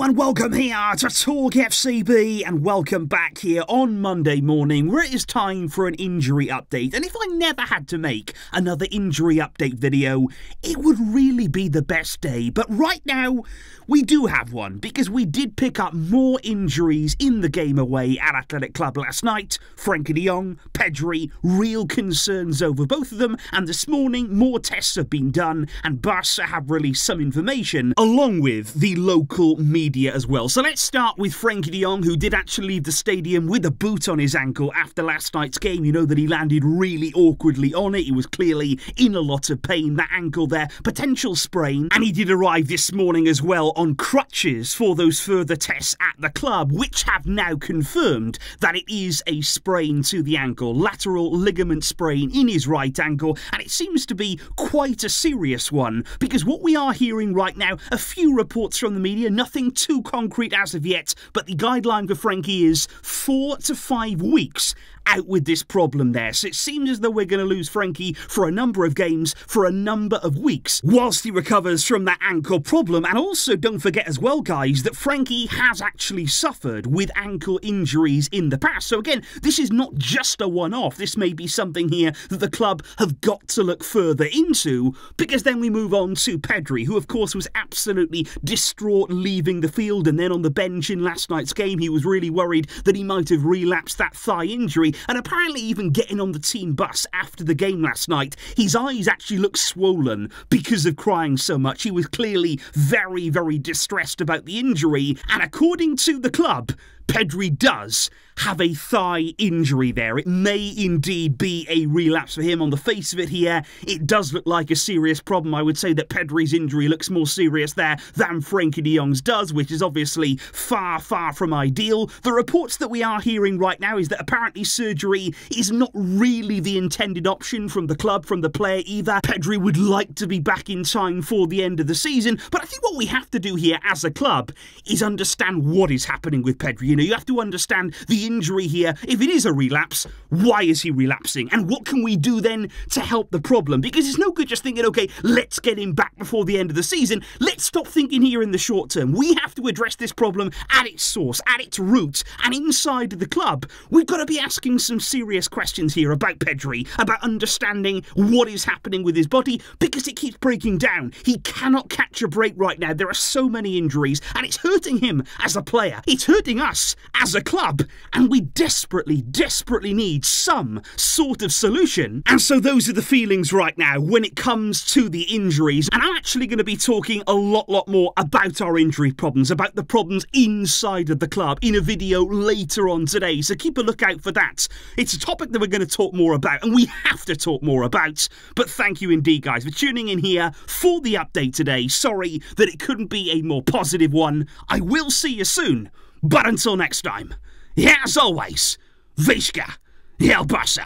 Hello and welcome here to TalkFCB, and welcome back here on Monday morning where it is time for an injury update. And if I never had to make another injury update video, it would really be the best day. But right now, we do have one, because we did pick up more injuries in the game away at Athletic Club last night. Frenkie de Jong, Pedri, real concerns over both of them, and this morning more tests have been done and Barça have released some information along with the local media as well. So let's start with Frenkie de Jong, who did actually leave the stadium with a boot on his ankle after last night's game. You know that he landed really awkwardly on it. He was clearly in a lot of pain. That ankle there, potential sprain. And he did arrive this morning as well on crutches for those further tests at the club, which have now confirmed that it is a sprain to the ankle, lateral ligament sprain in his right ankle, and it seems to be quite a serious one, because what we are hearing right now, a few reports from the media, nothing too concrete as of yet, but the guideline for Frenkie is 4 to 5 weeks out with this problem there. So it seems as though we're going to lose Frenkie for a number of games, for a number of weeks, whilst he recovers from that ankle problem. And also don't forget as well, guys, that Frenkie has actually suffered with ankle injuries in the past. So again, this is not just a one-off. This may be something here that the club have got to look further into, because then we move on to Pedri, who of course was absolutely distraught leaving the field, and then on the bench in last night's game he was really worried that he might have relapsed that thigh injury. And apparently even getting on the team bus after the game last night, his eyes actually looked swollen because of crying so much. He was clearly very, very distressed about the injury. And according to the club, Pedri does have a thigh injury there. It may indeed be a relapse for him. On the face of it here, it does look like a serious problem. I would say that Pedri's injury looks more serious there than Frenkie de Jong's does, which is obviously far, far from ideal. The reports that we are hearing right now is that apparently surgery is not really the intended option from the club, from the player either. Pedri would like to be back in time for the end of the season, but I think what we have to do here as a club is understand what is happening with Pedri. You know, you have to understand the injury here. If it is a relapse, why is he relapsing? And what can we do then to help the problem? Because it's no good just thinking, okay, let's get him back before the end of the season. Let's stop thinking here in the short term. We have to address this problem at its source, at its root, and inside the club, we've got to be asking some serious questions here about Pedri, about understanding what is happening with his body, because it keeps breaking down. He cannot catch a break right now. There are so many injuries, and it's hurting him as a player. It's hurting us as a club, and we desperately, desperately need some sort of solution. And so those are the feelings right now when it comes to the injuries. And I'm actually going to be talking a lot more about our injury problems, about the problems inside of the club in a video later on today. So keep a lookout for that. It's a topic that we're going to talk more about, and we have to talk more about. But thank you indeed, guys, for tuning in here for the update today. Sorry that it couldn't be a more positive one. I will see you soon. But until next time, as always, Visca, El Barça.